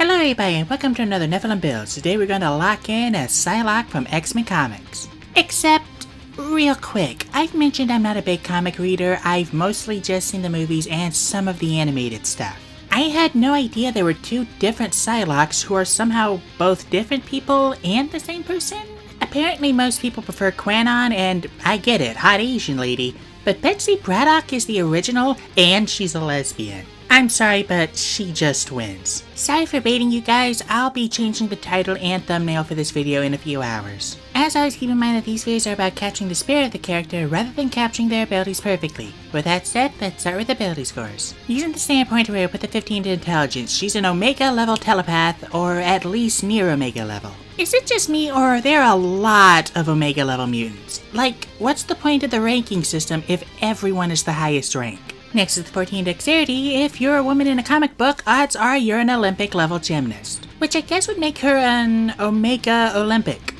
Hello everybody and welcome to another Nephilim build. Today we're going to lock in as Psylocke from X-Men Comics. Except, real quick, I've mentioned I'm not a big comic reader. I've mostly just seen the movies and some of the animated stuff. I had no idea there were two different Psylockes who are somehow both different people and the same person. Apparently most people prefer Quanon, and I get it, hot Asian lady, but Betsy Braddock is the original and she's a lesbian. I'm sorry, but she just wins. Sorry for baiting you guys, I'll be changing the title and thumbnail for this video in a few hours. As always, keep in mind that these videos are about capturing the spirit of the character rather than capturing their abilities perfectly. With that said, let's start with ability scores. Using the standpoint array, put the 15 to intelligence. She's an Omega level telepath, or at least near Omega level. Is it just me, or are there a lot of Omega level mutants? Like, what's the point of the ranking system if everyone is the highest rank? Next is the 14 dexterity. If you're a woman in a comic book, odds are you're an Olympic level gymnast. Which I guess would make her an Omega Olympic.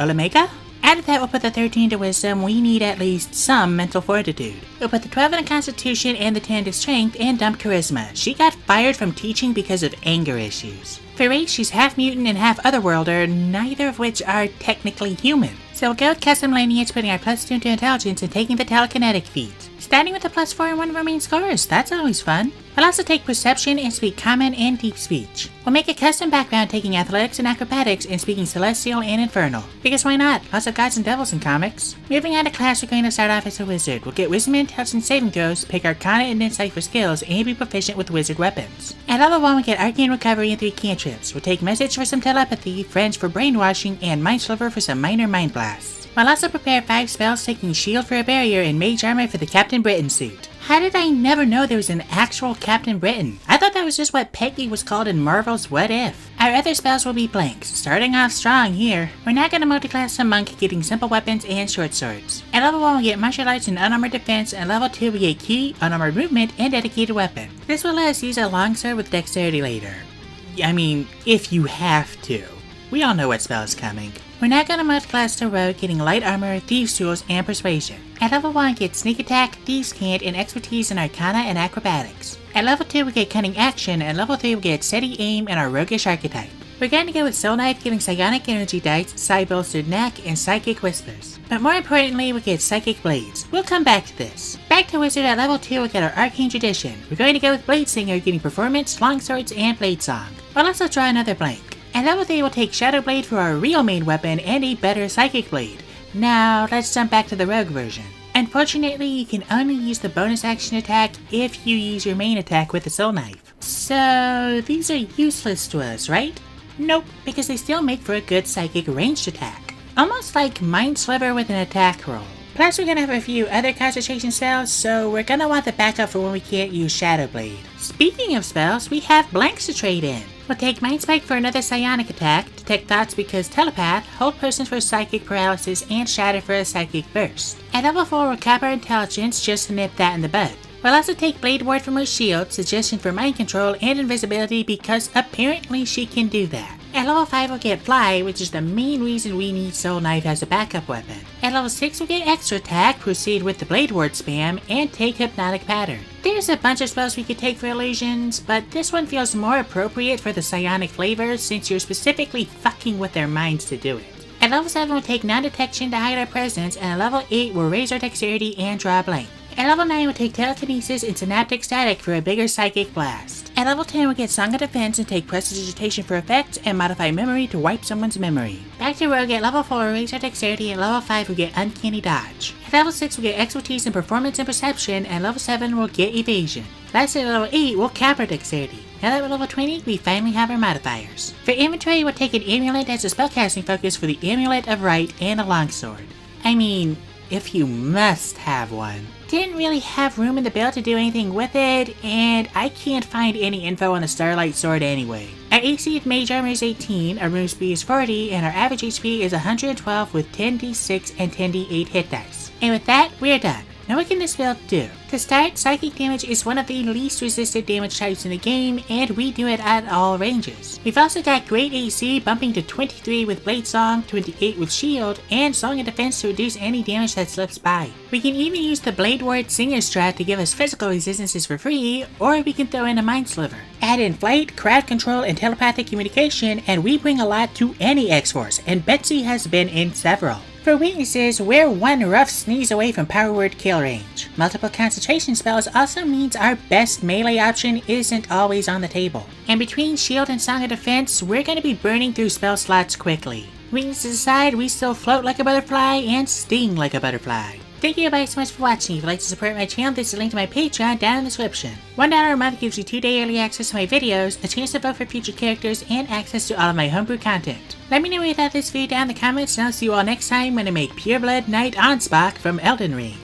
Omega? Added that, we'll put the 13 to wisdom. We need at least some mental fortitude. We'll put the 12 in constitution and the 10 to strength and dump charisma. She got fired from teaching because of anger issues. For race, she's half mutant and half otherworlder, neither of which are technically human. So we'll go with custom lineage, putting our +2 to intelligence and taking the telekinetic feat. Starting with a +4 in one of our main scores, that's always fun. We'll also take perception and speak common and deep speech. We'll make a custom background taking athletics and acrobatics and speaking celestial and infernal. Because why not? Lots of gods and devils in comics. Moving on to class, we're going to start off as a wizard. We'll get wisdom and intelligence saving throws, pick arcana and insight for skills, and be proficient with wizard weapons. At level 1, we get arcane recovery and 3 cantrips. We'll take message for some telepathy, French for brainwashing, and mind sliver for some minor mind blasts. We'll also prepare 5 spells, taking shield for a barrier and mage armor for the Captain Britain suit. How did I never know there was an actual Captain Britain? I thought that was just what Peggy was called in Marvel's What If. Our other spells will be blanks, starting off strong here. We're now going to multiclass some monk, getting simple weapons and short swords. At level 1 we get martial arts and unarmored defense, and level 2 we get key, unarmored movement, and dedicated weapon. This will let us use a longsword with dexterity later. I mean, if you have to. We all know what spell is coming. We're now going to multiclass to rogue, getting light armor, thieves tools, and persuasion. At level 1 get sneak attack, thieves cant, and expertise in arcana and acrobatics. At level 2 we get cunning action, and level 3 we get steady aim and our roguish archetype. We're going to go with soul knife, getting psionic energy dice, psi bolstered neck, and psychic whispers. But more importantly, we get psychic blades. We'll come back to this. Back to wizard at level 2 we get our arcane tradition. We're going to go with blade singer, getting performance, longswords, and blade song. We'll also draw another blank. At level 3 we'll take Shadow Blade for our real main weapon and a better Psychic Blade. Now let's jump back to the rogue version. Unfortunately, you can only use the bonus action attack if you use your main attack with the soul knife. So these are useless to us, right? Nope, because they still make for a good psychic ranged attack. Almost like Mind Sliver with an attack roll. Plus we're gonna have a few other concentration spells, so we're gonna want the backup for when we can't use Shadow Blade. Speaking of spells, we have blanks to trade in. We'll take Mind Spike for another psionic attack, detect thoughts because telepath, hold persons for psychic paralysis, and shatter for a psychic burst. At level 4 we'll cap our intelligence just to nip that in the bud. We'll also take Blade Ward from her shield, suggestion for mind control, and invisibility because apparently she can do that. At level 5 we'll get Fly, which is the main reason we need Soul Knife as a backup weapon. At level 6 we'll get Extra Attack, proceed with the Blade Ward spam, and take Hypnotic Pattern. There's a bunch of spells we could take for illusions, but this one feels more appropriate for the psionic flavor since you're specifically fucking with their minds to do it. At level 7 we'll take Non-Detection to hide our presence, and at level 8 we'll raise our dexterity and draw a blank. At level 9 we'll take Telekinesis and Synaptic Static for a bigger psychic blast. At level 10 we'll get Song of Defense and take Prestidigitation for effects and modify memory to wipe someone's memory. Back to rogue at level 4 we'll raise our dexterity, and level 5 we'll get Uncanny Dodge. At level 6 we'll get Expertise in Performance and Perception, and level 7 we'll get Evasion. Lastly at level 8 we'll cap our dexterity. Now that we're level 20, we finally have our modifiers. For inventory we'll take an amulet as a spellcasting focus for the Amulet of Right and a longsword. I mean, if you must have one. Didn't really have room in the build to do anything with it, and I can't find any info on the Starlight Sword anyway. Our AC of Mage Armor is 18, our move speed is 40, and our average HP is 112 with 10d6 and 10d8 hit dice. And with that, we're done. Now what can this build do? To start, psychic damage is one of the least resisted damage types in the game, and we do it at all ranges. We've also got great AC bumping to 23 with Blade Song, 28 with Shield, and Song of Defense to reduce any damage that slips by. We can even use the Blade Ward Singer strat to give us physical resistances for free, or we can throw in a Mind Sliver. Add in Flight, Crowd Control, and Telepathic Communication, and we bring a lot to any X-Force, and Betsy has been in several. For weaknesses, we're one rough sneeze away from power word kill range. Multiple concentration spells also means our best melee option isn't always on the table. And between Shield and Song of Defense, we're going to be burning through spell slots quickly. Weaknesses aside, we still float like a butterfly and sting like a butterfly. Thank you everybody so much for watching. If you'd like to support my channel, there's a link to my Patreon down in the description. $1 a month gives you 2-day early access to my videos, a chance to vote for future characters, and access to all of my homebrew content. Let me know what you thought of this video down in the comments, and I'll see you all next time when I make Pureblood Knight Ansbach from Elden Ring.